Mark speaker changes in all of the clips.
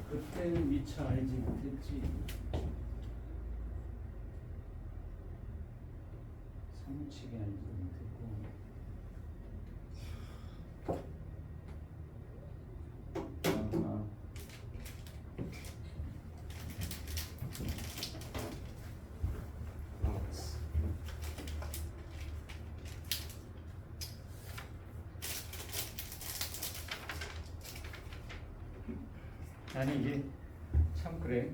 Speaker 1: 그때는 미처 알지 못했지. 사무치게 알지 못했고. 아니 이게 참 그래.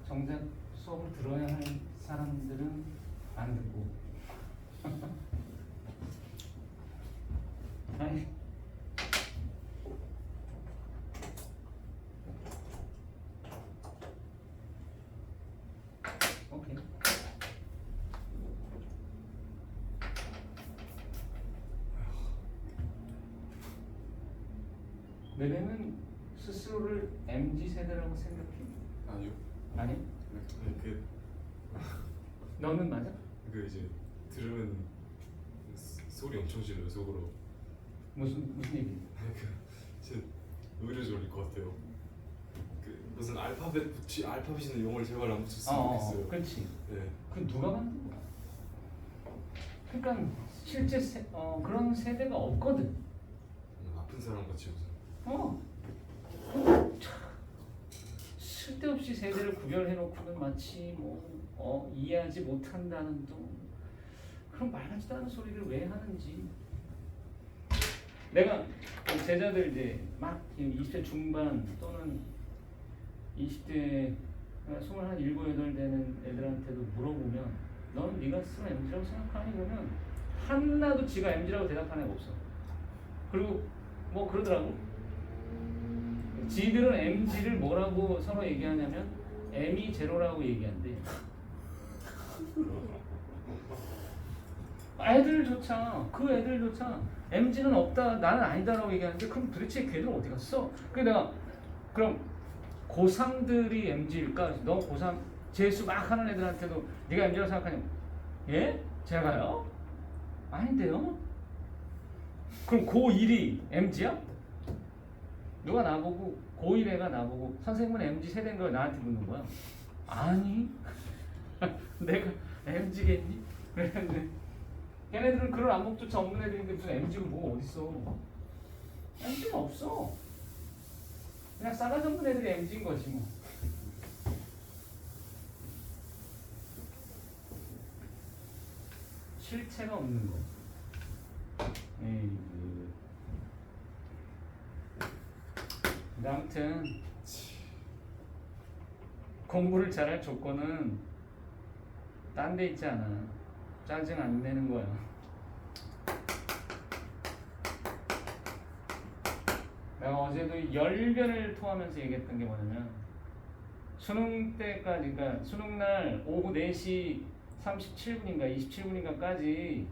Speaker 1: 정작 수업을 들어야 할 사람들은 안 듣고. 아니 오케이. 너네는 스스로를 MZ 세대라고 생각해?
Speaker 2: 아니요.
Speaker 1: 아니?
Speaker 2: 그
Speaker 1: 너는 맞아?
Speaker 2: 이제 들으면 소리 엄청 질러요 속으로.
Speaker 1: 무슨 얘기?
Speaker 2: 진짜 의료 졸릴 것 같아요. 그 무슨 알파벳 있는 용어를 제발 안 붙였으면 좋겠어요.
Speaker 1: 그렇지.
Speaker 2: 네.
Speaker 1: 그 누가 만든 거야? 그러니까 실제 그런 세대가 없거든.
Speaker 2: 아픈 사람 같이 무슨.
Speaker 1: 쓸데없이 세대를 구별해놓고는 마치 이해하지 못한다는 둥 그런 말 같지도 않은 소리를 왜 하는지. 내가 제자들 이제 막 20대 중반 또는 20대 27, 8 되는 애들한테도 물어보면 너는 네가 스스로 MZ라고 생각하니? 그러면 하나도 지가 MZ라고 대답하는 애가 없어. 그리고 뭐 그러더라고. 지들은 MZ를 뭐라고 서로 얘기하냐면 M이 제로라고 얘기한대. 애들조차 그 애들조차 MZ는 없다 나는 아니다라고 얘기하는데 그럼 도대체 걔들은 어디 갔어? 그래서 내가 그럼 고3들이 MZ일까? 너 고3 재수 막 하는 애들한테도 네가 MZ라고 생각하냐? 예? 제가요? 아닌데요? 그럼 고1이 MZ야? 누가 나보고 고1 애가 나보고 선생님은 MZ 세대인 걸 나한테 묻는 거야. 아니 내가 MZ겠니? 그랬는데 걔네들은 그런 안목조차 없는 애들인데 무슨 MZ가 뭐가 어딨어. MZ는 없어. 그냥 싸가지 없는 애들이 MZ인 거지 뭐. 실체가 없는 거. 아무튼 공부를 잘할 조건은 딴 데 있지 않아. 짜증 안 내는 거야. 내가 어제도 열변을 토하면서 얘기했던 게 뭐냐면 수능 때까지, 그러니까 수능날 오후 4시 37분인가 27분인가까지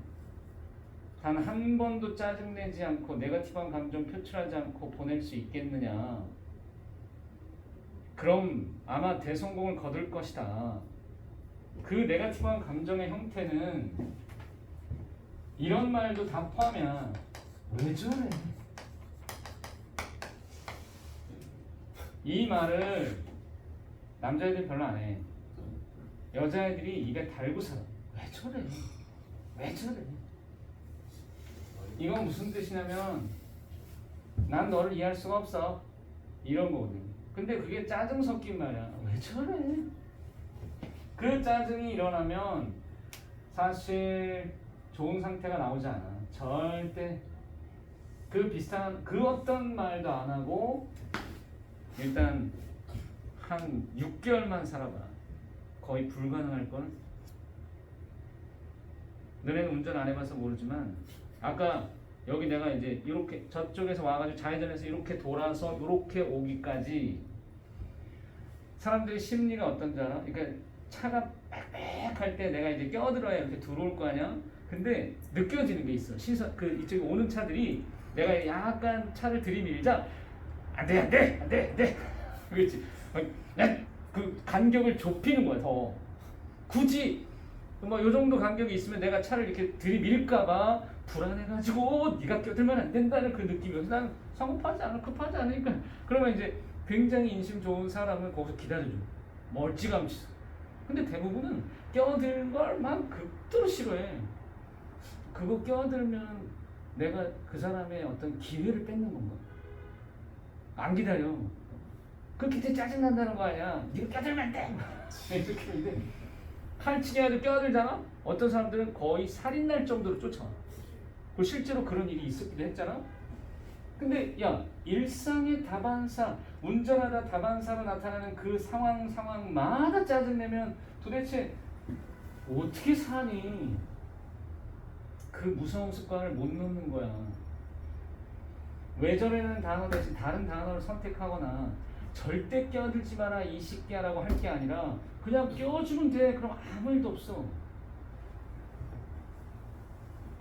Speaker 1: 단 한 번도 짜증내지 않고 네거티브한 감정 표출하지 않고 보낼 수 있겠느냐. 그럼 아마 대성공을 거둘 것이다. 그 네거티브한 감정의 형태는 이런 말도 다 포함이야. 왜 저래? 이 말을 남자애들 별로 안 해. 여자애들이 입에 달고 살아. 왜 저래? 왜 저래? 이건 무슨 뜻이냐면 난 너를 이해할 수가 없어. 이런 거거든. 근데 그게 짜증 섞인 말이야. 왜 저래? 그 짜증이 일어나면 사실 좋은 상태가 나오지 않아. 절대. 그 비슷한 그 어떤 말도 안 하고 일단 한 6개월만 살아봐. 거의 불가능할걸? 너네는 운전 안 해봐서 모르지만 아까 여기 내가 이제 이렇게 저쪽에서 와가지고 좌회전해서 이렇게 돌아서 이렇게 오기까지 사람들의 심리가 어떤지 알아? 그러니까 차가 빽빽할 때 내가 이제 껴들어야 이렇게 들어올 거 아니야? 근데 느껴지는 게 있어. 시선 그 이쪽에 오는 차들이 내가 약간 차를 들이밀자 안돼 그렇지. 그 간격을 좁히는 거야. 더 굳이 뭐 요 정도 간격이 있으면 내가 차를 이렇게 들이밀까봐 불안해가지고 네가 껴들면 안 된다는 그 느낌이어서 난 성급하지 않아, 급하지 않으니까. 그러면 이제 굉장히 인심 좋은 사람은 거기서 기다려줘, 멀찌감치. 근데 대부분은 껴들 걸 막 극도로 싫어해. 그거 껴들면 내가 그 사람의 어떤 기회를 뺏는 건가? 안 기다려. 그렇게 짜증난다는 거 아니야. 네가 껴들면 안 돼! 이렇게 하는데 칼치기 아주 껴들잖아? 어떤 사람들은 거의 살인날 정도로 쫓아와. 그리고 실제로 그런 일이 있었기도 했잖아? 근데 야, 일상의 다반사, 운전하다 다반사로 나타나는 그 상황마다 짜증내면 도대체 어떻게 사니? 그 무서운 습관을 못 놓는 거야. 외절에는 단어 대신 다른 단어를 선택하거나 절대 껴들지 마라 이 새끼야라고 할 게 아니라 그냥 껴주면 돼. 그럼 아무 일도 없어.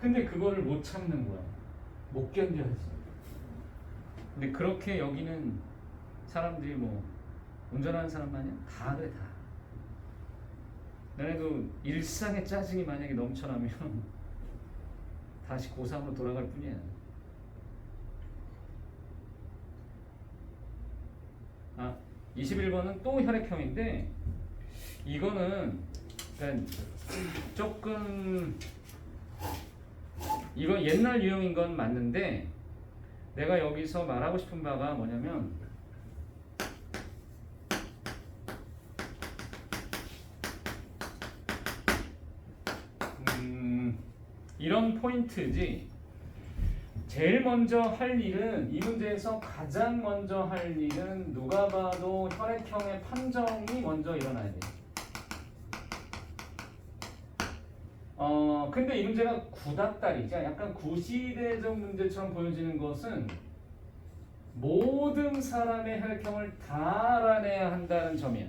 Speaker 1: 근데 그거를 못 참는 거야. 못 견뎌야지. 근데 그렇게 여기는 사람들이 뭐 운전하는 사람만이야? 다 그래 다. 너네도 일상의 짜증이 만약에 넘쳐나면 다시 고3으로 돌아갈 뿐이야. 아, 21번은 또 혈액형인데 이거는 그러니까 조금 이건 옛날 유형인 건 맞는데 내가 여기서 말하고 싶은 바가 뭐냐면 이런 포인트지. 제일 먼저 할 일은 이 문제에서 가장 먼저 할 일은 누가 봐도 혈액형의 판정이 먼저 일어나야 돼. 근데 이 문제가 구닥다리지, 약간 구시대적 문제처럼 보여지는 것은 모든 사람의 혈액형을 다 알아내야 한다는 점이야.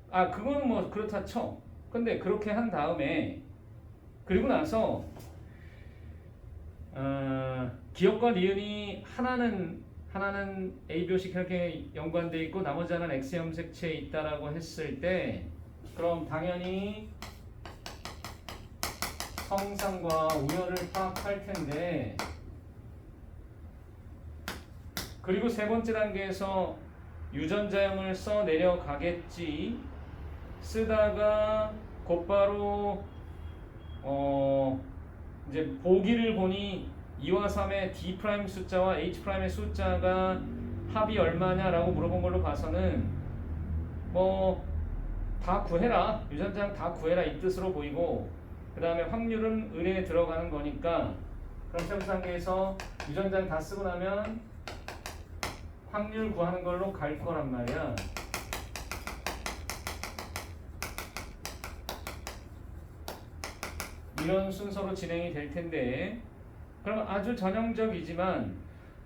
Speaker 1: 아, 그건 뭐 그렇다 쳐. 근데 그렇게 한 다음에 그리고 나서 기억과 니은이 하나는 ABO식 혈액형에 연관돼 있고 나머지 하나는 X 염색체에 있다라고 했을 때 그럼 당연히 성상과 우열을 파악할 텐데 그리고 세 번째 단계에서 유전자형을 써 내려가겠지. 쓰다가 곧바로 이제 보기를 보니 2와 3의 D' 숫자와 H'의 숫자가 합이 얼마냐라고 물어본 걸로 봐서는 뭐 다 구해라, 유전자형 다 구해라 이 뜻으로 보이고, 그 다음에 확률은 은에 들어가는 거니까 그럼 세 번째 단계에서 유전자형 다 쓰고 나면 확률 구하는 걸로 갈 거란 말이야. 이런 순서로 진행이 될 텐데 그럼 아주 전형적이지만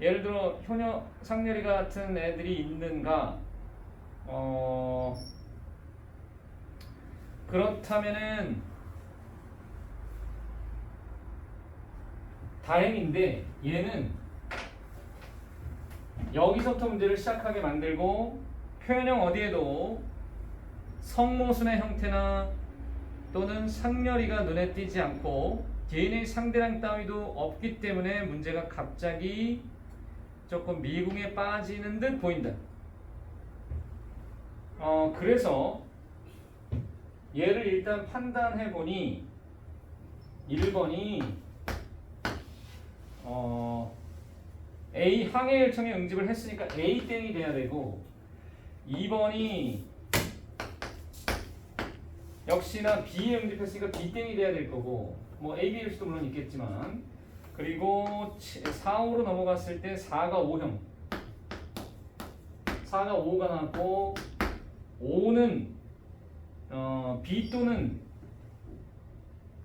Speaker 1: 예를 들어 효녀 상렬이 같은 애들이 있는가? 그렇다면은 다행인데 얘는 여기서부터 문제를 시작하게 만들고 표현형 어디에도 성모순의 형태나 또는 상렬이가 눈에 띄지 않고 DNA 상대량 따위도 없기 때문에 문제가 갑자기 조금 미궁에 빠지는 듯 보인다. 그래서 얘를 일단 판단해 보니 1번이 A 항해 혈청에 응집을 했으니까 A 땡이 돼야 되고 2번이 역시나 B에 응집했으니까 B 땡이 돼야 될 거고 뭐 A, B일 수도 물론 있겠지만 그리고 4, 5로 넘어갔을 때 4가 5형 4가 5가 나왔고 5는 B 또는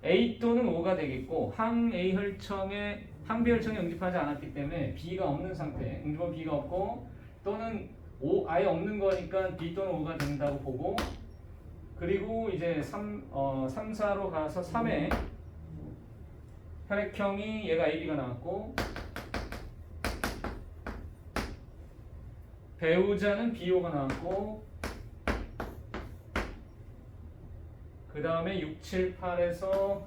Speaker 1: A 또는 5가 되겠고 항A 혈청에 항B 혈청에 응집하지 않았기 때문에 B가 없는 상태, 응집은 B가 없고 또는 5 아예 없는 거니까 B 또는 5가 된다고 보고 그리고 이제 3, 4로 가서 3에 혈액형이 얘가 AB가 나왔고 배우자는 BO가 나왔고 그 다음에 6, 7, 8에서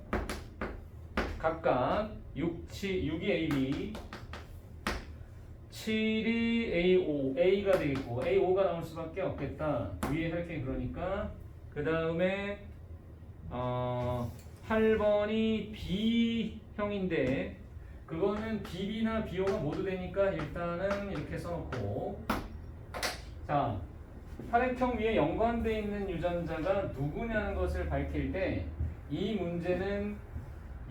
Speaker 1: 각각 6이 AB 7이 A5 A가 되겠고 A5가 나올 수밖에 없겠다. 위에 혈액형이 그러니까 그 다음에 8번이 B형인데 그거는 BB나 BO가 모두 되니까 일단은 이렇게 써놓고 자 혈액형 위에 연관되어 있는 유전자가 누구냐는 것을 밝힐 때 이 문제는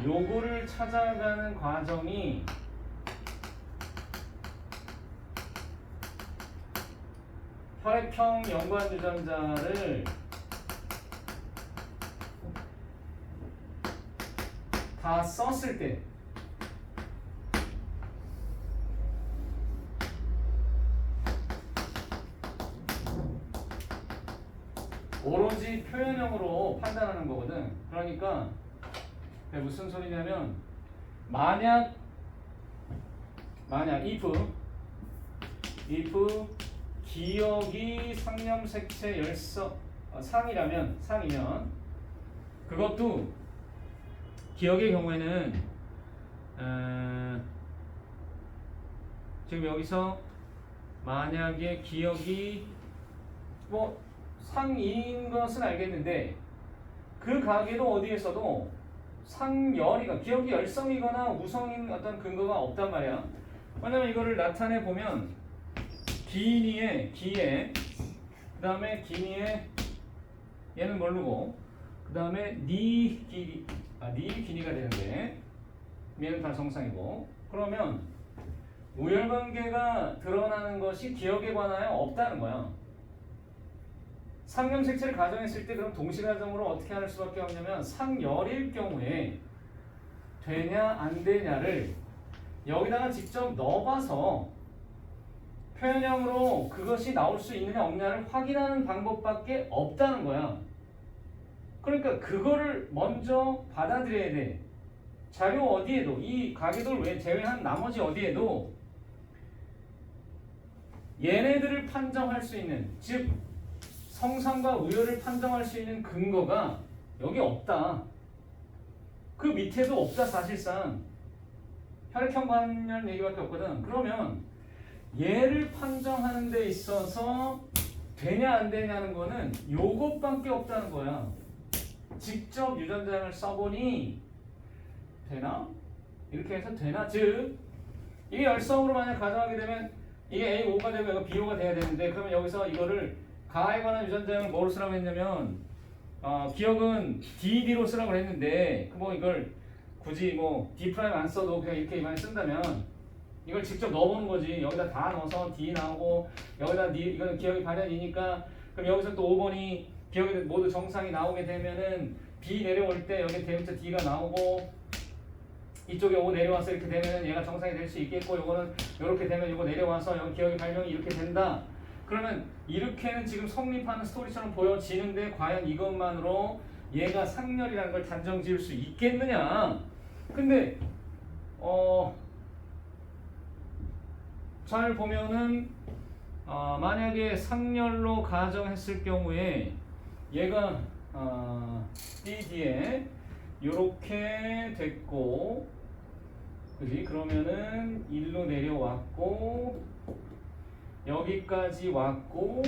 Speaker 1: 요거를 찾아가는 과정이 혈액형 연관 유전자를 다 썼을 때 오로지 표현형으로 판단하는 거거든. 그러니까 무슨 소리냐면 만약 if 기억이 상념색체 상이면 그것도 기억의 경우에는 지금 여기서 만약에 기억이 뭐 상인 것은 알겠는데 그 가계도 어디에서도 상열이가 기억이 열성이거나 우성인 어떤 근거가 없단 말이야. 왜냐면 이거를 나타내 보면 기에 그 다음에 기니에 얘는 모르고 그 다음에 니기니가 되는데 얘는 다 정상이고 그러면 우열관계가 드러나는 것이 기억에 관하여 없다는 거야. 상념색체를 가정했을 때 그럼 동시가정으로 어떻게 할 수밖에 없냐면 상열일 경우에 되냐 안 되냐를 여기다가 직접 넣어봐서 표현형으로 그것이 나올 수 있느냐 없느냐를 확인하는 방법밖에 없다는 거야. 그러니까 그거를 먼저 받아들여야 돼. 자료 어디에도 이 가계도를 제외한 나머지 어디에도 얘네들을 판정할 수 있는 즉 성상과 우열을 판정할 수 있는 근거가 여기 없다. 그 밑에도 없다. 사실상 혈액형 관련 얘기밖에 없거든. 그러면 얘를 판정하는 데 있어서 되냐 안 되냐는 거는 요것밖에 없다는 거야. 직접 유전자를 써보니 되나? 이렇게 해서 되나? 즉 이게 열성으로 만약 가정하게 되면 이게 A5가 되고 이거 B5가 돼야 되는데 그러면 여기서 이거를 가에 관한 유전자형을 뭐로 쓰라고 했냐면 기억은 DD로 쓰라고 했는데 뭐 이걸 굳이 뭐 D' 안 써도 그냥 이렇게 많이 쓴다면 이걸 직접 넣어보는 거지. 여기다 다 넣어서 D 나오고 여기다 이거는 기억이 발현이니까 그럼 여기서 또 5번이 기억이 모두 정상이 나오게 되면은 B 내려올 때 여기 대문자 D가 나오고 이쪽에 5 내려와서 이렇게 되면 얘가 정상이 될 수 있겠고 요거는 이렇게 되면 이거 내려와서 여기 기억이 발명이 이렇게 된다. 그러면 이렇게는 지금 성립하는 스토리처럼 보여지는데 과연 이것만으로 얘가 상열이라는 걸 단정 지을 수 있겠느냐? 근데 잘 보면은 만약에 상열로 가정했을 경우에 얘가 DD에 요렇게 됐고 그지? 그러면은 1로 내려왔고 여기까지 왔고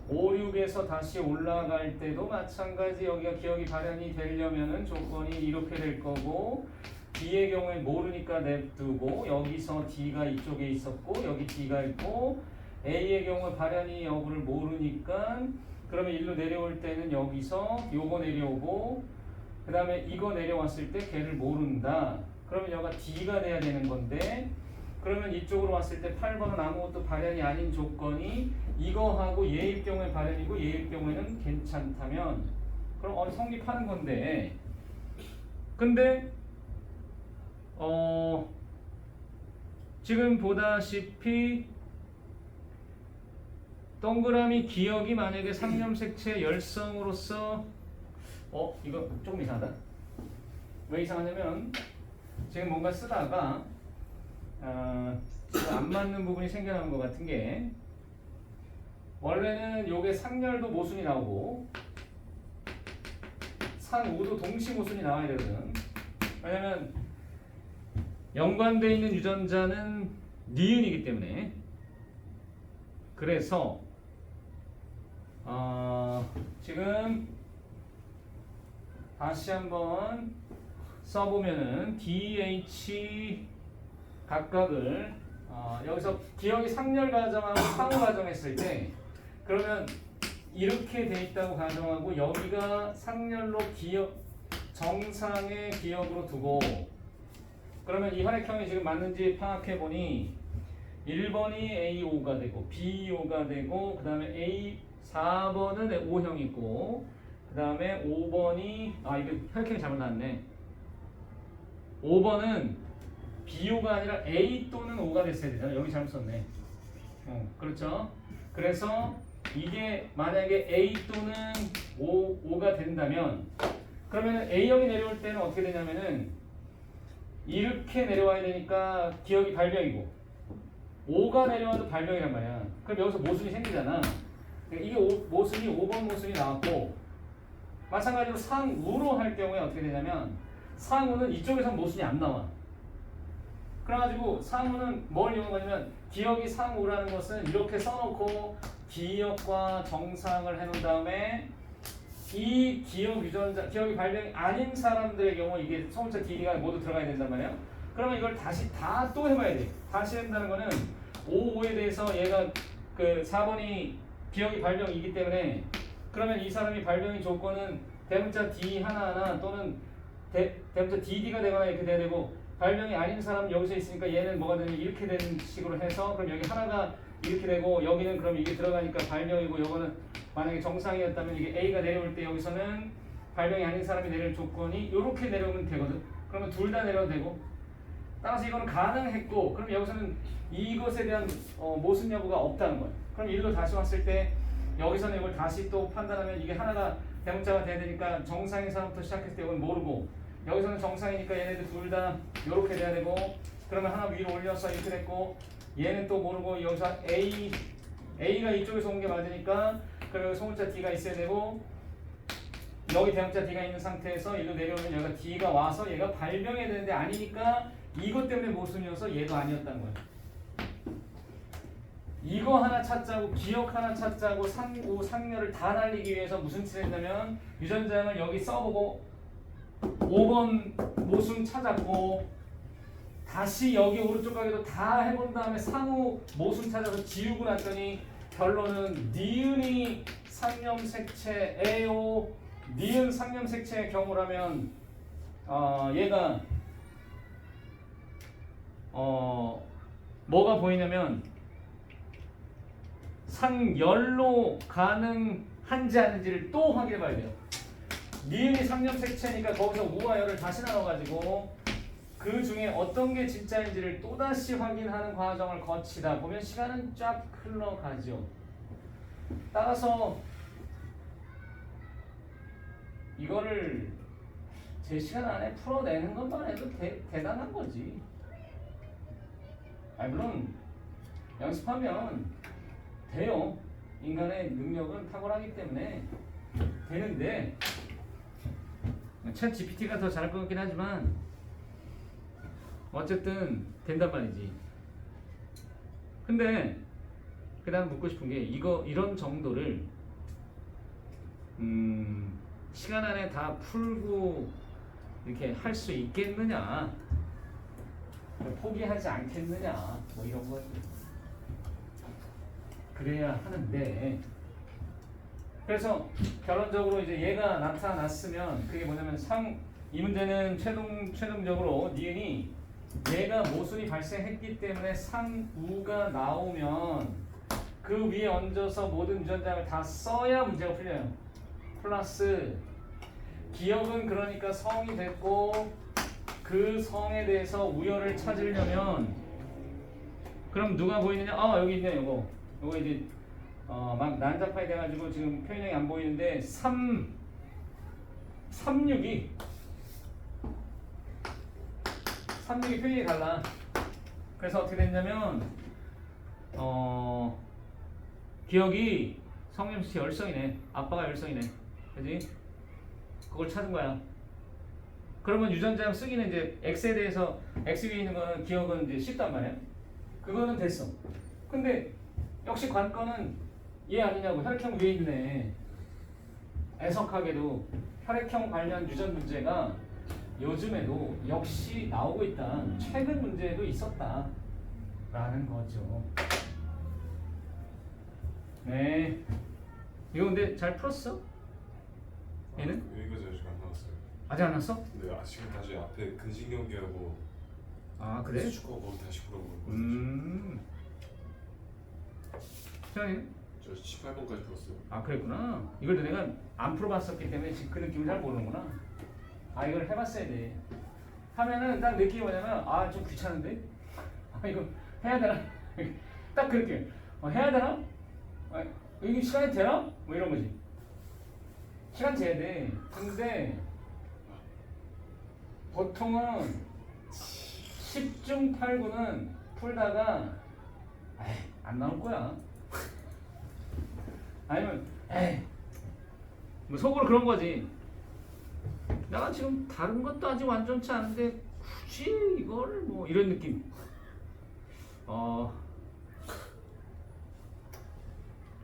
Speaker 1: 5, 6에서 다시 올라갈 때도 마찬가지 여기가 기억이 발현이 되려면은 조건이 이렇게 될 거고 B의 경우에 모르니까 냅두고 여기서 D가 이쪽에 있었고 여기 D가 있고 A의 경우 발현이 여부를 모르니까 그러면 1로 내려올 때는 여기서 요거 내려오고 그 다음에 이거 내려왔을 때 걔를 모른다. 그러면 여기가 D가 돼야 되는 건데 그러면 이쪽으로 왔을 때 8번은 아무것도 발현이 아닌 조건이 이거하고 얘일 경우에 발현이고 얘일 경우에는 괜찮다면 그럼 성립하는 건데 근데 지금 보다시피 동그라미 기억이 만약에 상념색체 열성으로서 이거 조금 이상하다. 왜 이상하냐면 지금 뭔가 쓰다가 지금 안 맞는 부분이 생겨나는 것 같은 게 원래는 요게 상열도 모순이 나오고 상우도 동시 모순이 나와야 되거든. 왜냐면 연관되어 있는 유전자는 니은이기 때문에 그래서 지금 다시 한번 써보면은 DH 각각을 여기서 기억이 상열 가정하고 상호 가정했을 때 그러면 이렇게 돼 있다고 가정하고 여기가 상열로 기억 정상의 기억으로 두고 그러면 이 혈액형이 지금 맞는지 파악해 보니 1번이 A5가 되고 B5가 되고 그 다음에 A 4번은 O형이고 그 다음에 5번이 이거 혈액형이 잘못 나왔네. 5번은 B5가 아니라 A 또는 O가 됐어야 되잖아. 여기 잘못 썼네. 그렇죠. 그래서 이게 만약에 A 또는 O가 된다면 그러면 A형이 내려올 때는 어떻게 되냐면은 이렇게 내려와야 되니까 기억이 발병이고 5가 내려와도 발병이란 말이야. 그럼 여기서 모순이 생기잖아. 이게 모순이 5번 모순이 나왔고 마찬가지로 상우로 할 경우에 어떻게 되냐면 상우는 이쪽에선 모순이 안 나와. 그래가지고 상우는 뭘 이용하냐면 기억이 상우라는 것은 이렇게 써놓고 기억과 정상을 해놓은 다음에 이 기억 유전자, 기억이 발병이 아닌 사람들의 경우 이게 소문자 DD가 모두 들어가야 된단 말이야. 그러면 이걸 다시 다 또 해봐야 돼. 다시 한다는 거는 5에 대해서 얘가 그 4번이 기억이 발병이기 때문에 그러면 이 사람이 발병이 조건은 대문자 D 하나하나 또는 대문자 DD가 되거나 이렇게 돼야 되고 발병이 아닌 사람은 여기서 있으니까 얘는 뭐가 되면 이렇게 되는 식으로 해서 그럼 여기 하나가 이렇게 되고 여기는 그럼 이게 들어가니까 발병이고 요거는 만약에 정상이었다면 이게 A가 내려올 때 여기서는 발병이 아닌 사람이 내릴 조건이 이렇게 내려오면 되거든. 그러면 둘 다 내려도 되고 따라서 이거는 가능했고 그럼 여기서는 이것에 대한 모순 여부가 없다는 거야. 그럼 일로 다시 왔을 때 여기서는 이걸 다시 또 판단하면 이게 하나가 대문자가 돼야 되니까 정상인 사람부터 시작했을 때 이건 모르고 여기서는 정상이니까 얘네들 둘 다 이렇게 돼야 되고 그러면 하나 위로 올려서 이렇게 됐고 얘는 또 모르고 여기서 A가 이쪽에서 온 게 맞으니까 그리고 소문자 D가 있어야 되고 여기 대문자 D가 있는 상태에서 일로 내려오면 여기가 D가 와서 얘가 발병해야 되는데 아니니까 이것 때문에 모순이어서 얘가 아니었다는 거야. 이거 하나 찾자고 기억 하나 찾자고 상우 상열을 다 날리기 위해서 무슨 짓을 했냐면 유전자를 여기 써보고 5번 모순 찾았고 다시 여기 오른쪽 가게도 다 해본 다음에 상우 모순 찾아서 지우고 났더니 결론은 니은이 상염색체에요. 니은 상염색체의 경우라면 얘가 뭐가 보이냐면 상열로 가능한지 아닌지를 또 확인해 봐야 돼요. 니은이 상염색체니까 거기서 우와 열을 다시 나눠가지고 그 중에 어떤 게 진짜인지를 또다시 확인하는 과정을 거치다 보면 시간은 쫙 흘러가죠. 따라서 이거를 제 시간 안에 풀어내는 것만 해도 대단한 거지. 물론 연습하면 돼요. 인간의 능력은 탁월하기 때문에 되는데 챗 GPT가 더 잘할 것 같긴 하지만 어쨌든 된단 말이지. 근데 그 다음 묻고 싶은 게 이런 정도를 시간 안에 다 풀고 이렇게 할 수 있겠느냐, 포기하지 않겠느냐, 뭐 이런 거 그래야 하는데. 그래서 결론적으로 이제 얘가 나타났으면 그게 뭐냐면 이 문제는 최종적으로 니은이 얘가 모순이 발생했기 때문에 상우가 나오면 그 위에 얹어서 모든 유전자를 다 써야 문제가 풀려요. 플러스 기억은 그러니까 성이 됐고 그 성에 대해서 우열을 찾으려면 그럼 누가 보이느냐? 여기 있네. 요거 이제 막 난잡하게 돼가지고 지금 표현형이 안 보이는데 36이 표현이 달라. 그래서 어떻게 됐냐면 기억이 성염식 열성이네. 아빠가 열성이네. 그지? 그걸 찾은 거야. 그러면 유전자형 쓰기는 이제 X에 대해서 X 위에 있는 거는 기억은 이제 쉽단 말이야. 그거는 됐어. 근데 역시 관건은 얘 아니냐고. 혈액형 위에 있네. 애석하게도 혈액형 관련 유전 문제가 요즘에도 역시 나오고 있다. 최근 문제에도 있었다. 라는 거죠. 네. 이거 근데 잘 풀었어? 얘는?
Speaker 2: 여기까지 아직 안 나왔어요.
Speaker 1: 아직 안 왔어?
Speaker 2: 근데 지금 다시 앞에 근신경계하고
Speaker 1: 아 그래?
Speaker 2: 수축하고 거기 다시 풀어보는 거예요.
Speaker 1: 태연이는?
Speaker 2: 저 18번까지 풀었어요.
Speaker 1: 아 그랬구나. 이걸 내가 안 풀어봤었기 때문에 지금 그 느낌을 잘 모르는구나. 아 이걸 해봤어야 돼. 하면은 딱 느낌이 뭐냐면 아 좀 귀찮은데? 아 이거 해야 되나? 딱 그렇게 해야 되나? 아, 이게 시간이 되나? 뭐 이런 거지. 시간 재야 돼. 근데 보통은 10중 8구는 풀다가 에이, 안 나올 거야. 아니면 에이 뭐 속으로 그런 거지. 내가 지금 다른 것도 아직 완전치 않은데 굳이 이걸 뭐 이런 느낌.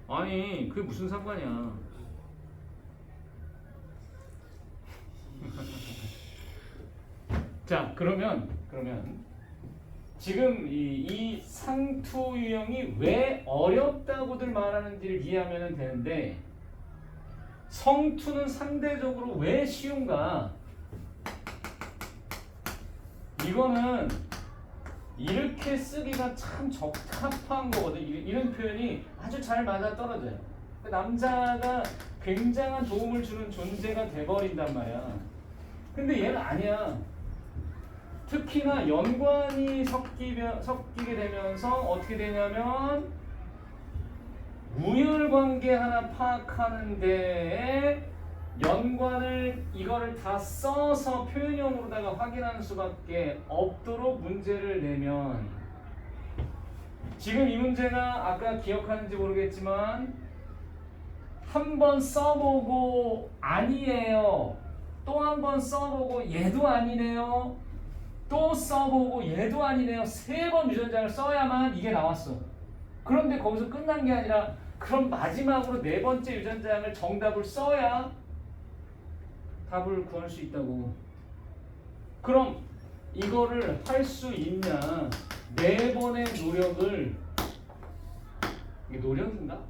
Speaker 1: 아니 그게 무슨 상관이야. 자 그러면 지금 이 상투 유형이 왜 어렵다고들 말하는지를 이해하면 되는데 성투는 상대적으로 왜 쉬운가? 이거는 이렇게 쓰기가 참 적합한 거거든. 이런 표현이 아주 잘 맞아 떨어져요. 남자가 굉장한 도움을 주는 존재가 돼버린단 말이야. 근데 얘는 아니야. 특히나 연관이 섞이게 되면서 어떻게 되냐면 우열관계 하나 파악하는 데에 연관을 이거를 다 써서 표현형으로다가 확인하는 수밖에 없도록 문제를 내면 지금 이 문제가 아까 기억하는지 모르겠지만 한 번 써보고 아니에요. 또 한 번 써보고 얘도 아니네요. 또 써보고 얘도 아니네요. 3번 유전자를 써야만 이게 나왔어. 그런데 거기서 끝난 게 아니라 그럼 마지막으로 4번째 유전자를 정답을 써야 답을 구할 수 있다고. 그럼 이거를 할 수 있냐? 4번의 노력을 이게 노력인가?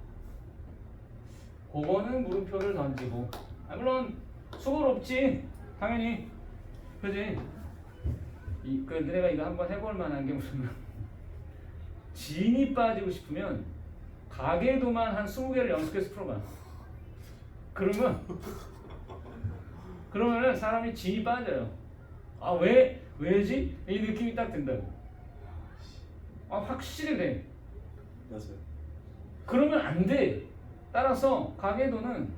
Speaker 1: 그거는 물음표를 던지고 물론 수고롭지 당연히 그지? 너네가 이거 한번 해볼 만한 게 무슨 진이 빠지고 싶으면 가계도만 한 20개를 연속해서 풀어봐. 그러면은 사람이 진이 빠져요. 아 왜지? 이 느낌이 딱 든다고. 아 확실히 돼.
Speaker 2: 맞아요.
Speaker 1: 그러면 안 돼. 따라서 가계도는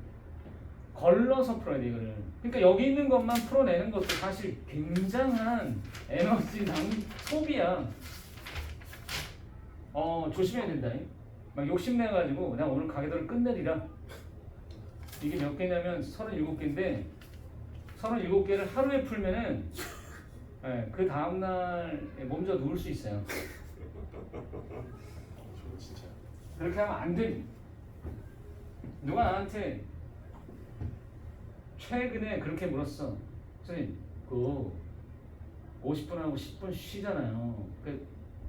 Speaker 1: 걸러서 풀어야 돼 이거를. 그러니까 여기 있는 것만 풀어내는 것도 사실 굉장한 에너지 소비야. 조심해야 된다. 막 욕심내가지고 나 오늘 가계도를 끝내리라. 이게 몇 개냐면 37개인데 37개를 하루에 풀면은 그 다음날 몸져 누울 수 있어요.
Speaker 2: 진짜.
Speaker 1: 그렇게 하면 안 돼. 누가 나한테 최근에 그렇게 물었어. 선생님, 그 50분하고 10분 쉬잖아요.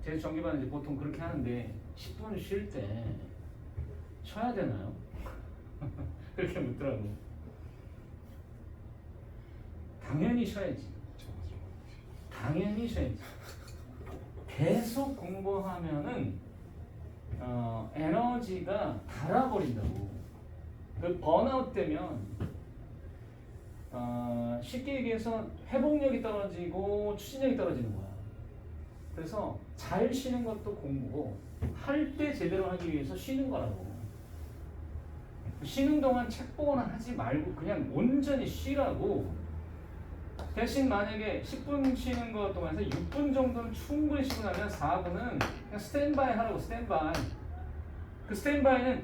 Speaker 1: 제 정기반은 이제 보통 그렇게 하는데 10분 쉴 때 쉬어야 되나요? 그렇게 묻더라고. 당연히 쉬어야지. 당연히 쉬어야지. 계속 공부하면은 에너지가 닳아버린다고. 그 번아웃 되면 쉽게 얘기해서 회복력이 떨어지고 추진력이 떨어지는 거야. 그래서 잘 쉬는 것도 공부고 할 때 제대로 하기 위해서 쉬는 거라고. 쉬는 동안 책 보거나 하지 말고 그냥 온전히 쉬라고. 대신 만약에 10분 쉬는 것 동안에서 6분 정도는 충분히 쉬고 나면 4분은 그냥 스탠바이 하라고. 스탠바이. 그 스탠바이는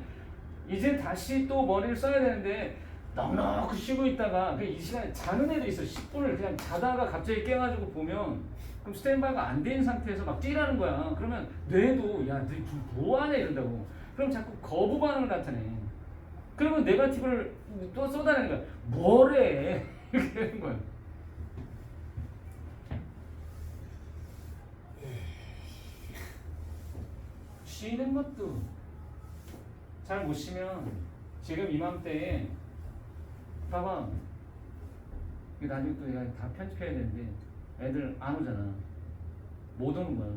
Speaker 1: 이제 다시 또 머리를 써야 되는데 넉넉히 쉬고 있다가 이 시간에 자는 애도 있어. 10분을 그냥 자다가 갑자기 깨가지고 보면 그럼 스탠바이가 안 된 상태에서 막 뛰라는 거야. 그러면 뇌도 야, 너 뭐하냐 이런다고. 그럼 자꾸 거부 반응을 나타내. 그러면 네거티브를 또 쏟아내는 거야. 뭐래? 이렇게 되는 거야. 쉬는 것도 잘 못 쉬면 지금 이맘때에 봐봐. 이거 나중에 또 내가 다 편집해야 되는데 애들 안 오잖아. 못 오는 거야.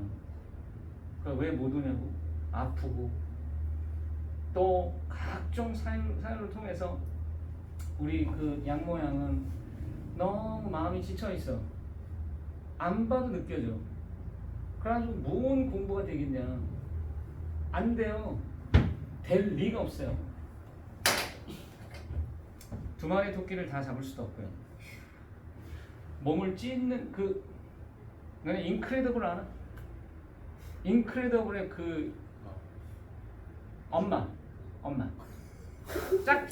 Speaker 1: 그러니까 왜 못 오냐고. 아프고 또 각종 사연을 통해서 우리 그 양모양은 너무 마음이 지쳐 있어. 안 봐도 느껴져. 그래가지고 뭔 공부가 되겠냐. 안 돼요. 될 리가 없어요. 두 마리 토끼를 다 잡을 수도 없고요. 몸을 찢는 너네 인크레더블 알아? 인크레더블의 엄마 짝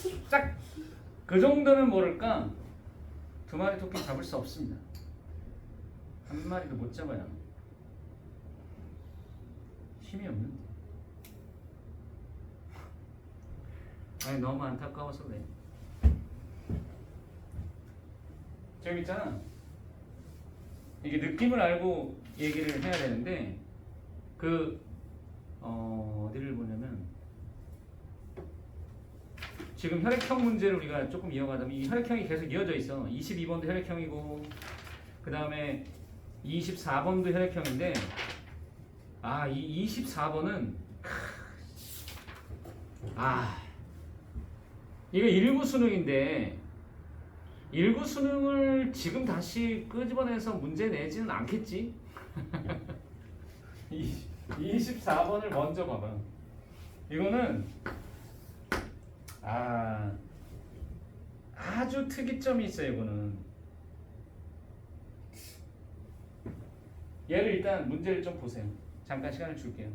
Speaker 1: 그 정도는 모를까. 두 마리 토끼 잡을 수 없습니다. 한 마리도 못 잡아요. 힘이 없는데. 아니 너무 안타까워서 그래. 지금 있잖아. 이게 느낌을 알고 얘기를 해야 되는데 어디를 보냐면 지금 혈액형 문제를 우리가 조금 이어가자면 이 혈액형이 계속 이어져 있어. 22번도 혈액형이고 그 다음에 24번도 혈액형인데 이 24번은 이거 1구 수능인데 1구 수능을 지금 다시 끄집어내서 문제 내지는 않겠지? 24번을 먼저 봐봐. 이거는 아주 특이점이 있어요. 이거는 얘를 일단 문제를 좀 보세요. 잠깐 시간을 줄게요.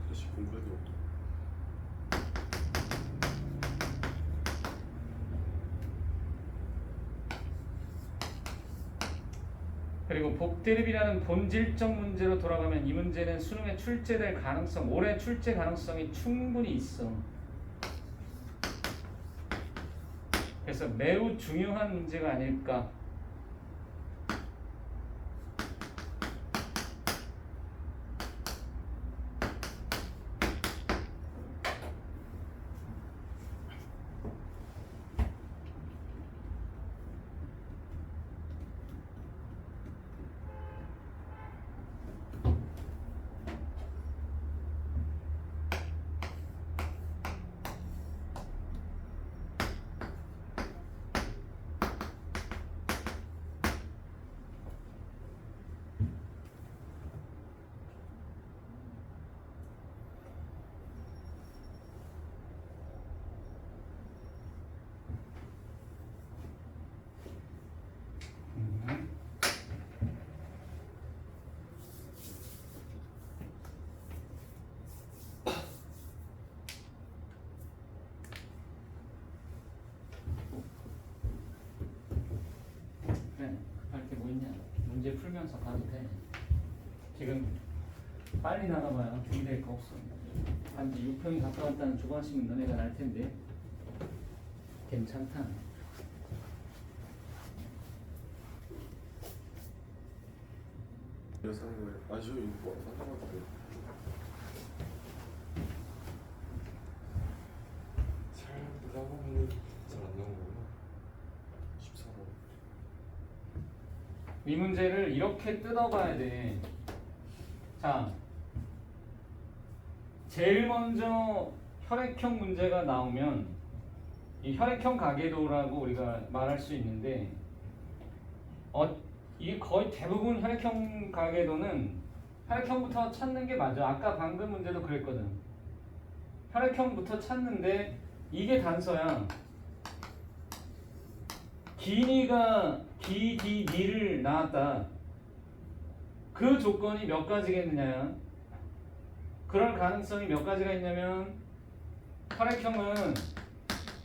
Speaker 2: 다시 공부해도
Speaker 1: 그리고 복대립이라는 본질적 문제로 돌아가면 이 문제는 수능에 출제될 가능성, 올해 출제 가능성이 충분히 있어. 그래서 매우 중요한 문제가 아닐까. 그래, 급할 게 뭐 있냐. 문제 풀면서 가도 돼. 지금 빨리 나가봐야 준비될 거 없어. 단지 6평이 가까웠다는 주관식은 너네가 날 텐데 괜찮다.
Speaker 2: 이거 사는 거예요? 저 이거 뭐 사는 거 같아요. 잘 보다 보면 잘 안 나오는구나. 14번.
Speaker 1: 이 문제를 이렇게 뜯어봐야 돼. 자, 제일 먼저 혈액형 문제가 나오면 이 혈액형 가계도라고 우리가 말할 수 있는데 이게 거의 대부분 혈액형 가계도는 혈액형부터 찾는 게 맞아. 아까 방금 문제도 그랬거든. 혈액형부터 찾는데 이게 단서야. 기니가 기디니를 낳았다. 그 조건이 몇 가지겠느냐? 그럴 가능성이 몇 가지가 있냐면 혈액형은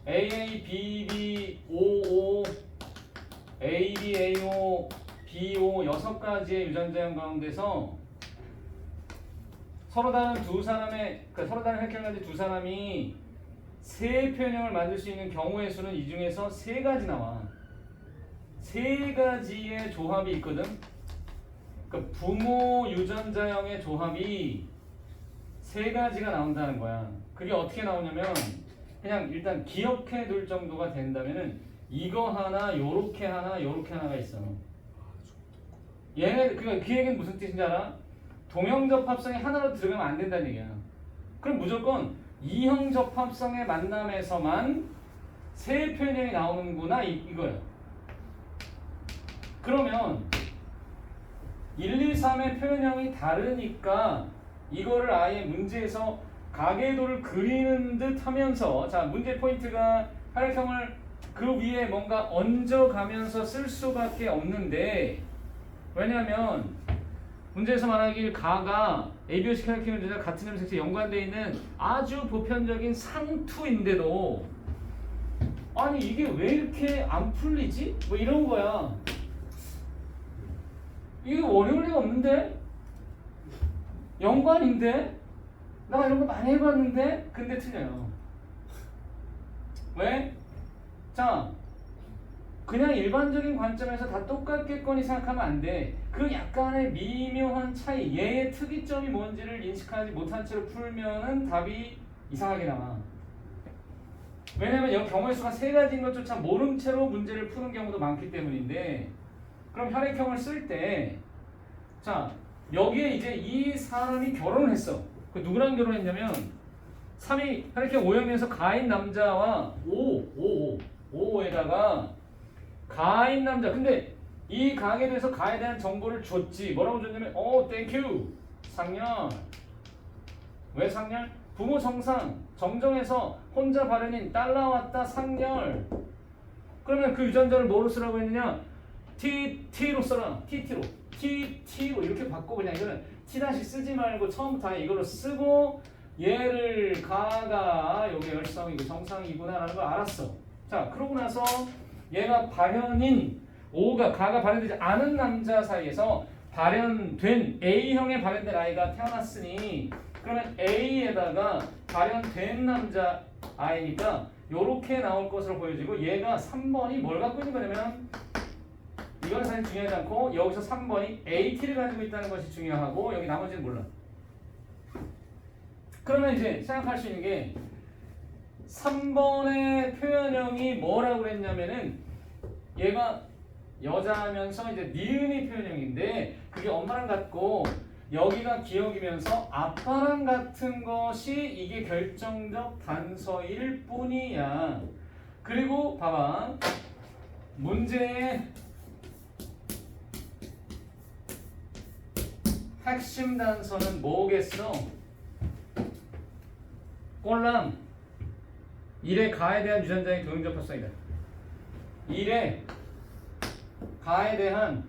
Speaker 1: AA, BB, OO, AB, AO, BO 6가지의 유전자형 가운데서 서로 다른 두 사람의 서로 다른 혈액형을 가진 두 사람이 세 표현형을 만들 수 있는 경우의 수는 이 중에서 3가지 나와. 3가지의 조합이 있거든. 그러니까 부모 유전자형의 조합이 3가지가 나온다는 거야. 그게 어떻게 나오냐면 그냥 일단 기억해 둘 정도가 된다면은 이거 하나, 요렇게 하나, 요렇게 하나가 있어. 얘네 그러니까 그 얘기는 무슨 뜻인지 알아? 동형접합성이 하나로 들어가면 안 된다는 얘기야. 그럼 무조건 이형접합성의 만남에서만 세 표현형이 나오는구나 이거야. 그러면 1, 2, 3의 표현형이 다르니까 이거를 아예 문제에서 가계도를 그리는 듯 하면서 자 문제 포인트가 혈액형을 그 위에 뭔가 얹어가면서 쓸 수밖에 없는데 왜냐하면 문제에서 말하길 가가 ABO식 혈액형 유전자 같은 혈액 색채에 연관되어 있는 아주 보편적인 상투인데도 아니 이게 왜 이렇게 안 풀리지? 뭐 이런 거야. 이게 어려울 리가 없는데? 연관인데? 나 이런 거 많이 해봤는데? 근데 틀려요. 왜? 자, 그냥 일반적인 관점에서 다 똑같겠거니 생각하면 안 돼. 그 약간의 미묘한 차이, 얘의 특이점이 뭔지를 인식하지 못한 채로 풀면은 답이 이상하게 나와. 왜냐면 여기 경우의 수가 3가지인 것조차 모른 채로 문제를 푸는 경우도 많기 때문인데 그럼 혈액형을 쓸 때 자, 여기에 이제 이 사람이 결혼을 했어. 그 누구랑 결혼했냐면 3위 혈액형 O형에서 가인 남자와 O에다가 가인 남자. 근데 이 가에 대해서 가에 대한 정보를 줬지. 뭐라고 줬냐면 땡큐 상렬. 왜 상렬? 부모 정상 정정해서 혼자 발현인 딸 나왔다 상렬. 그러면 그 유전자를 뭐로 쓰라고 했느냐? T로 써라. TT로 이렇게 바꿔. 그냥 이거는 T 다시 쓰지 말고 처음부터 이걸로 쓰고 얘를 가가 여기 열성이고 정상이구나 라는 걸 알았어. 자 그러고 나서 얘가 발현인 가가 발현되지 않은 남자 사이에서 발현된 A형에 발현된 아이가 태어났으니 그러면 A에다가 발현된 남자 아이니까 요렇게 나올 것으로 보여지고 얘가 3번이 뭘 갖고 있는 거냐면 이건 사실 중요하지 않고 여기서 3번이 AT를 가지고 있다는 것이 중요하고 여기 나머지는 몰라. 그러면 이제 생각할 수 있는 게 3번의 표현형이 뭐라고 그랬냐면은 얘가 여자면서 이제 니은이 표현형인데 그게 엄마랑 같고 여기가 기억이면서 아빠랑 같은 것이 이게 결정적 단서일 뿐이야. 그리고 봐봐. 문제의 핵심 단서는 뭐겠어? 꼴랑 1의 가에 대한 유전자의 동형접합성이다. 1의 가에 대한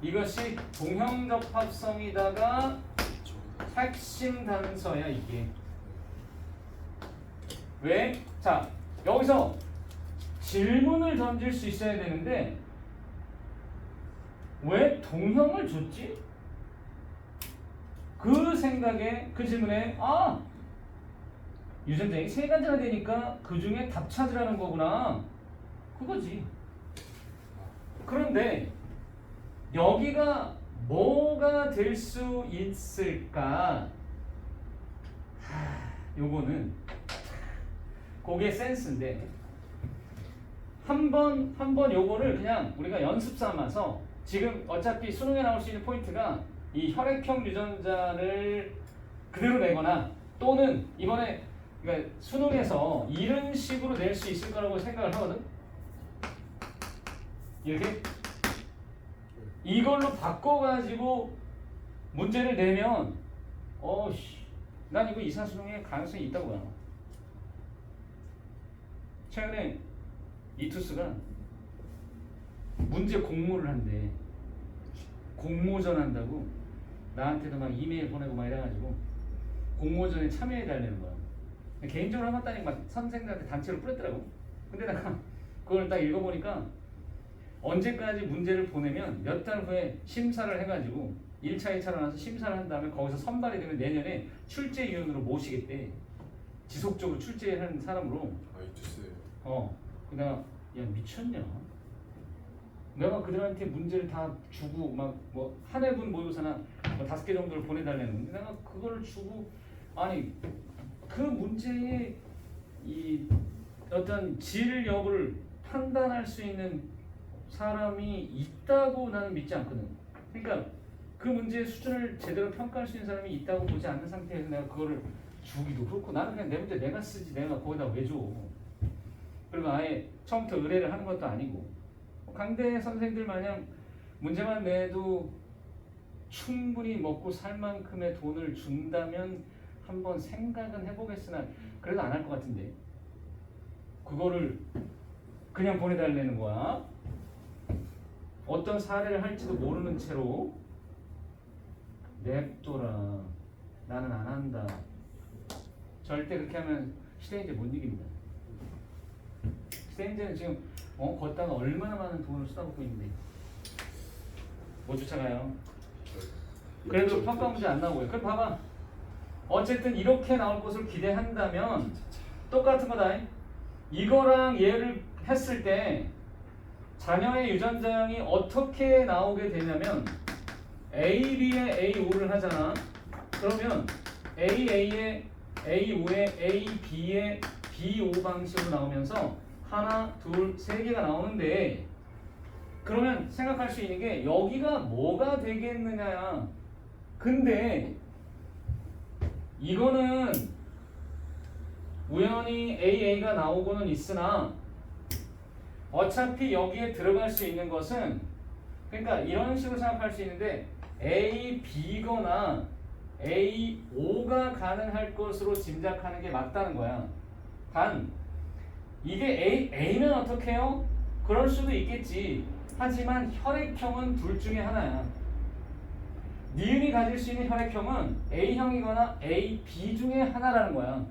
Speaker 1: 이것이 동형접합성이다가 핵심 단서야 이게. 왜? 자 여기서 질문을 던질 수 있어야 되는데 왜 동형을 줬지? 그 생각에 그 질문에 유전자가 3가지나 되니까 그 중에 답 찾으라는 거구나. 그거지. 그런데 여기가 뭐가 될 수 있을까? 요거는 그게 센스인데 한 번 요거를 그냥 우리가 연습 삼아서 지금 어차피 수능에 나올 수 있는 포인트가 이 혈액형 유전자를 그대로 내거나 또는 이번에 그러니까 수능에서 이런 식으로 낼 수 있을 거라고 생각을 하거든. 이렇게 이걸로 바꿔가지고 문제를 내면 난 이거 이사수능에 가능성이 있다고 봐. 최근에 이투스가 문제 공모를 한대. 공모전 한다고 나한테도 막 이메일 보내고 막 이래가지고 공모전에 참여해 달라는 거야. 개인적으로 해봤다니 막 선생들한테 단체로 뿌렸더라고. 근데 내가 그걸 딱 읽어보니까 언제까지 문제를 보내면 몇 달 후에 심사를 해가지고 1차, 2차로 나서 심사를 한 다음에 거기서 선발이 되면 내년에 출제위원으로 모시겠대. 지속적으로 출제하는 사람으로.
Speaker 2: 아 이투스예요.
Speaker 1: 내가 야 미쳤냐? 내가 그들한테 문제를 다 주고 막 뭐 한 해분 모의고사나 뭐 5개 정도를 보내달라는 건데 내가 그거를 주고 아니 그 문제의 이 어떤 질 여부를 판단할 수 있는 사람이 있다고 나는 믿지 않거든. 그러니까 그 문제의 수준을 제대로 평가할 수 있는 사람이 있다고 보지 않는 상태에서 내가 그거를 주기도 그렇고 나는 그냥 내 문제 내가 쓰지 내가 거기다 왜 줘. 그리고 아예 처음부터 의뢰를 하는 것도 아니고 강대 선생들 마냥 문제만 내도 충분히 먹고 살 만큼의 돈을 준다면 한번 생각은 해보겠으나 그래도 안 할 것 같은데 그거를 그냥 보내달라는 거야. 어떤 사례를 할지도 모르는 채로 냅둬라. 나는 안 한다. 절대 그렇게 하면 시대인재 못 이깁니다. 시대인재는 지금 걷다가 얼마나 많은 돈을 쏟아붓고 있는데 못 쫓아가요. 그래도 평가 문제 안 나오고요. 그럼 봐봐. 어쨌든 이렇게 나올 것을 기대한다면 똑같은 거다. 이거랑 얘를 했을 때 자녀의 유전자형이 어떻게 나오게 되냐면 AB에 A5를 하잖아. 그러면 AA에 A5에 AB에 B5 방식으로 나오면서 하나, 둘, 세 개가 나오는데 그러면 생각할 수 있는 게 여기가 뭐가 되겠느냐야. 근데 이거는 우연히 AA가 나오고는 있으나 어차피 여기에 들어갈 수 있는 것은 그러니까 이런 식으로 생각할 수 있는데 A, B거나 A, O가 가능할 것으로 짐작하는 게 맞다는 거야. 단 이게 A면 어떻게 해요? 그럴 수도 있겠지. 하지만 혈액형은 둘 중에 하나야. 니은이 가질 수 있는 혈액형은 A형이거나 A, B 중에 하나라는 거야.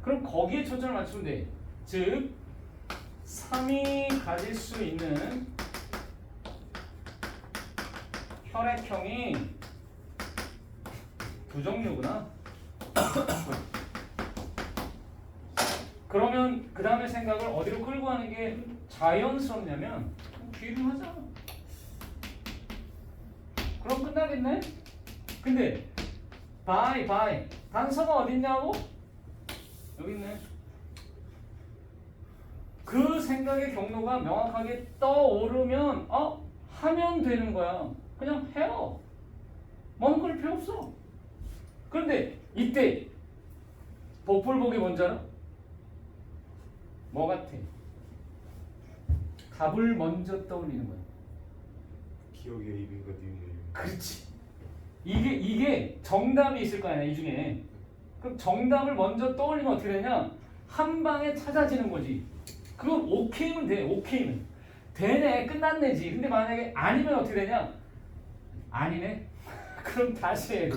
Speaker 1: 그럼 거기에 초점을 맞추면 돼. 즉 3이 가질 수 있는 혈액형이 두 종류구나. 그러면 그 다음에 생각을 어디로 끌고 가는 게 자연스럽냐면 귀중하잖아. 그럼 끝나겠네? 근데 바이 단서가 어딨냐고? 여기 있네. 그 생각의 경로가 명확하게 떠오르면 하면 되는 거야. 그냥 해요. 먼 걸 필요 없어. 그런데 이때 복불복이 뭔지 알아? 뭐 같아? 답을 먼저 떠올리는 거야.
Speaker 2: 기억의 A인가 니은의 A.
Speaker 1: 그렇지. 이게 정답이 있을 거 아니야 이 중에. 그럼 정답을 먼저 떠올리면 어떻게 되냐? 한 방에 찾아지는 거지. 그건 오케이면 돼. 오케이면 되네. 끝났네지. 근데 만약에 아니면 어떻게 되냐? 아니네. 그럼 다시 해.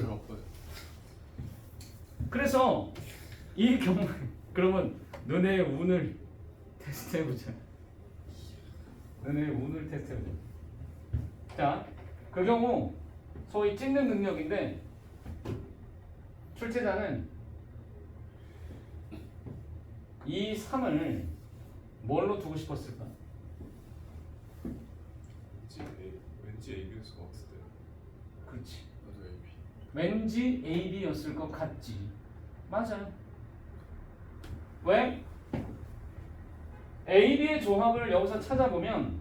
Speaker 1: 그래서 이 경우 그러면 너네 운을 테스트해보자. 너네 운을 테스트해보자. 자, 그 경우 소위 찍는 능력인데 출제자는 이 3을 뭘로 두고 싶었을까?
Speaker 2: 왠지 AB였을 것 같은데.
Speaker 1: 그렇지.
Speaker 2: 나도 AB.
Speaker 1: 왠지 AB였을 것 같지. 맞아요. 왜? AB의 조합을 여기서 찾아보면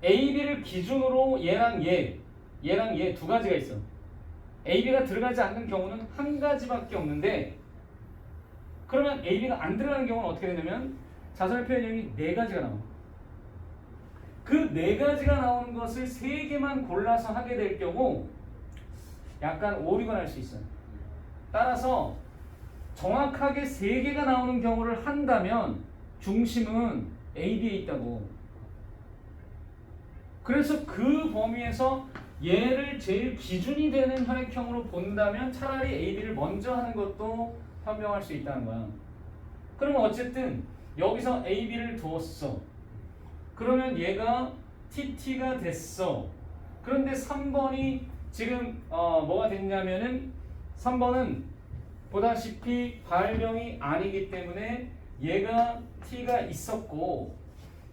Speaker 1: AB를 기준으로 얘랑 얘 두 가지가 있어. AB가 들어가지 않는 경우는 한 가지밖에 없는데 그러면 AB가 안 들어가는 경우는 어떻게 되냐면 자선의 표현형이 4가지가 나와. 그 4가지가 나오는 것을 3개만 골라서 하게 될 경우 약간 오류가 날 수 있어요. 따라서 정확하게 3개가 나오는 경우를 한다면 중심은 AB에 있다고. 그래서 그 범위에서 얘를 제일 기준이 되는 혈액형으로 본다면 차라리 AB를 먼저 하는 것도 현명할 수 있다는 거야. 그러면 어쨌든 여기서 AB를 두었어. 그러면 얘가 TT가 됐어. 그런데 3번이 지금 뭐가 됐냐면은 3번은 보다시피 발병이 아니기 때문에 얘가 T가 있었고,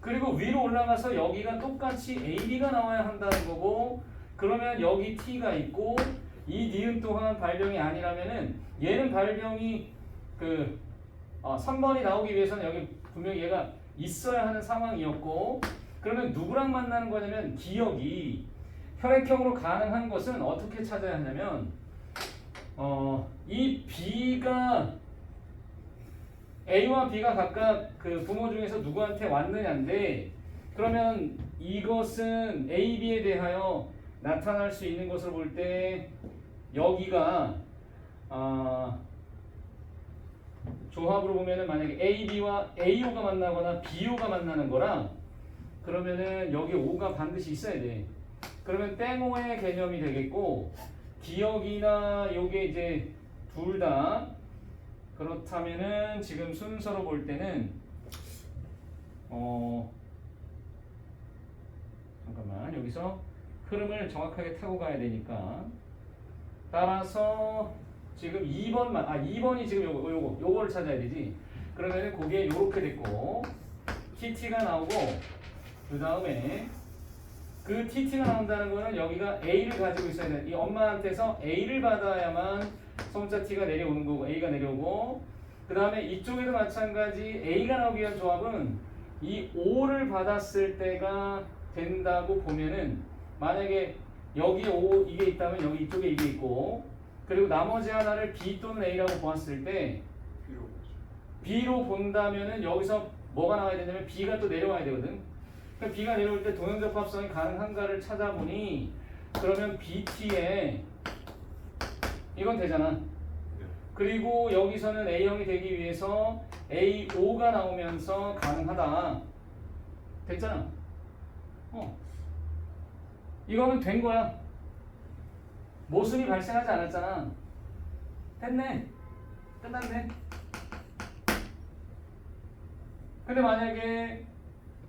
Speaker 1: 그리고 위로 올라가서 여기가 똑같이 AB가 나와야 한다는 거고, 그러면 여기 T가 있고 이 니은 또한 발병이 아니라면은 얘는 발병이 3번이 나오기 위해서는 여기 분명히 얘가 있어야 하는 상황이었고, 그러면 누구랑 만나는 거냐면 기억이 혈액형으로 가능한 것은 어떻게 찾아야 하냐면 이 B가 A와 B가 각각 그 부모 중에서 누구한테 왔느냐인데, 그러면 이것은 A, B에 대하여 나타날 수 있는 것을 볼 때 여기가 조합으로 보면은 만약에 A, B와 AO가 만나거나 BO가 만나는 거랑, 그러면은 여기 O가 반드시 있어야 돼. 그러면 땡오의 개념이 되겠고, 기억이나 요게 이제 둘 다 그렇다면은 지금 순서로 볼 때는 잠깐만, 여기서 흐름을 정확하게 타고 가야 되니까, 따라서 지금 2번만 2번이 지금 요거를 찾아야 되지. 그러면은 그게 요렇게 됐고 TT가 나오고, 그 다음에 그 TT가 나온다는 거는 여기가 A를 가지고 있어야 돼. 이 엄마한테서 A를 받아야만 성자 T가 내려오는 거고, A가 내려오고, 그 다음에 이쪽에도 마찬가지 A가 나오기 위한 조합은 이 O를 받았을 때가 된다고 보면은, 만약에 여기 O 이게 있다면 여기 이쪽에 이게 있고, 그리고 나머지 하나를 B 또는 A라고 보았을 때 B로 본다면은 여기서 뭐가 나와야 되냐면 B가 또 내려와야 되거든. 그러니까 B가 내려올 때 동형접합성이 가능한가를 찾아보니, 그러면 BT에 이건 되잖아. 그리고 여기서는 A형이 되기 위해서 AO가 나오면서 가능하다. 됐잖아. 이거는 된 거야. 모순이 발생하지 않았잖아. 됐네. 끝났네. 근데 만약에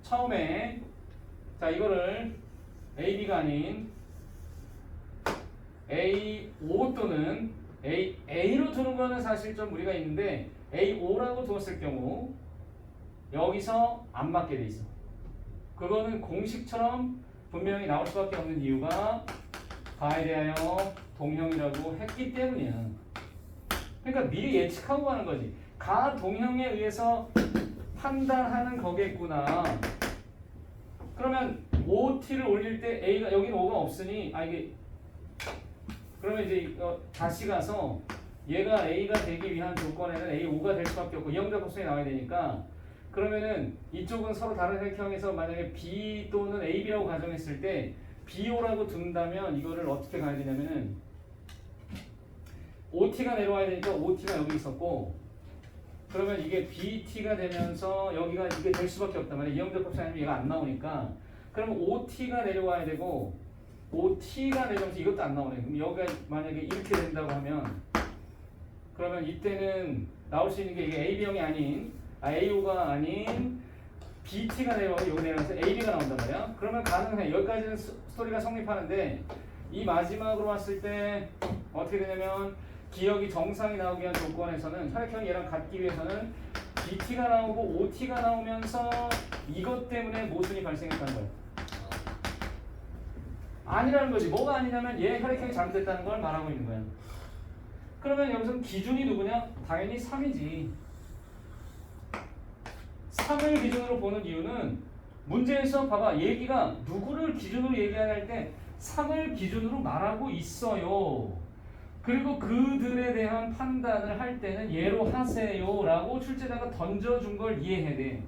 Speaker 1: 처음에 자 이거를 AB가 아닌 AO 또는 A로 두는 거는 사실 좀 무리가 있는데, AO라고 두었을 경우 여기서 안 맞게 돼 있어. 그거는 공식처럼 분명히 나올 수밖에 없는 이유가 가에 대하여 동형이라고 했기 때문이야. 그러니까 미리 예측하고 가는 거지. 가 동형에 의해서 판단하는 거겠구나. 그러면 OT를 올릴 때 A가 여기는 O가 없으니 이게 그러면 이제 다시 가서 얘가 A가 되기 위한 조건에는 AO가 될 수밖에 없고 이형접합성이 나와야 되니까, 그러면은 이쪽은 서로 다른 혈액형에서 만약에 B 또는 AB라고 가정했을 때 BO라고 둔다면 이거를 어떻게 가야 되냐면은 OT가 내려와야 되니까 OT가 여기 있었고, 그러면 이게 BT가 되면서 여기가 이게 될 수밖에 없단 말이야. 이형접합성 아니면 얘가 안 나오니까. 그러면 OT가 내려와야 되고, OT가 내려오면서 이것도 안 나오네. 그럼 여기가 만약에 이렇게 된다고 하면, 그러면 이때는 나올 수 있는 게 이게 AB형이 아닌 AO가 아닌 BT가 내려오고 여기 내려오면서 AB가 나온단 말이야. 그러면 가능해. 여기까지는 스토리가 성립하는데, 이 마지막으로 왔을 때 어떻게 되냐면, 기억이 정상이 나오기 위한 조건에서는 혈액형이 얘랑 같기 위해서는 BT가 나오고 OT가 나오면서 이것 때문에 모순이 발생했다는 거야. 아니라는 거지. 뭐가 아니냐면 얘 혈액형이 잘못됐다는 걸 말하고 있는 거야. 그러면 여기서 기준이 누구냐? 당연히 3이지. 3을 기준으로 보는 이유는 문제에서 봐봐. 얘기가 누구를 기준으로 얘기해야 할 때 3을 기준으로 말하고 있어요. 그리고 그들에 대한 판단을 할 때는 얘로 하세요 라고 출제자가 던져준 걸 이해해야 돼.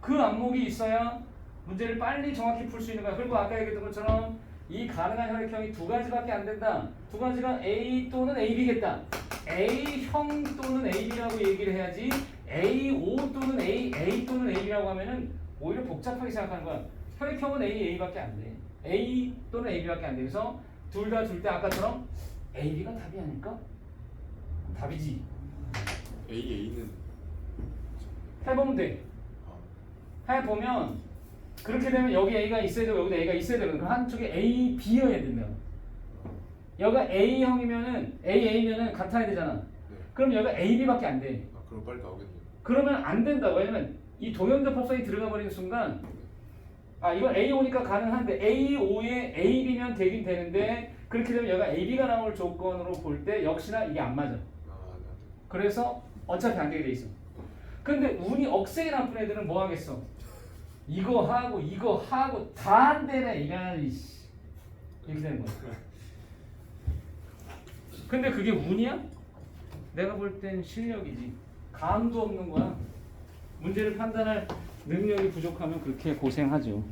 Speaker 1: 그 안목이 있어야 문제를 빨리 정확히 풀 수 있는 거야. 그리고 아까 얘기했던 것처럼 이 가능한 혈액형이 두 가지밖에 안 된다. 두 가지가 A 또는 AB겠다. A형 또는 AB라고 얘기를 해야지 A5 또는 A 또는 AB라고 하면은 오히려 복잡하게 생각하는 거야. 혈액형은 A밖에 안 돼. A 또는 AB밖에 안 돼. 그래서 둘 다 줄 때 아까처럼 AB가 답이 아닐까? 답이지.
Speaker 2: A는
Speaker 1: 해보면 돼. 해보면 그렇게 되면 여기 A가 있어야 되고 여기도 A가 있어야 되거든. 그럼 한쪽에 A, B여야 된다. 여기가 A형이면은 A면은 같아야 되잖아.
Speaker 2: 네.
Speaker 1: 그럼 여기가 AB밖에 안 돼.
Speaker 2: 아 그럼 빨리 나오겠네요.
Speaker 1: 그러면 안 된다고. 왜냐면 이 동형접합성이 들어가 버리는 순간 이건 A5니까 가능한데 A5에 AB면 되긴 되는데 그렇게 되면 여기가 AB가 나올 조건으로 볼 때 역시나 이게 안 맞아.
Speaker 2: 네.
Speaker 1: 그래서 어차피 안 되게 돼 있어. 근데 운이 억세게 나쁜 애들은 뭐 하겠어? 이거 하고 다 안 되네. 이런 이렇게 되는 거야. 근데 그게 운이야? 내가 볼 땐 실력이지. 감도 없는 거야. 문제를 판단할 능력이 부족하면 그렇게 고생하죠.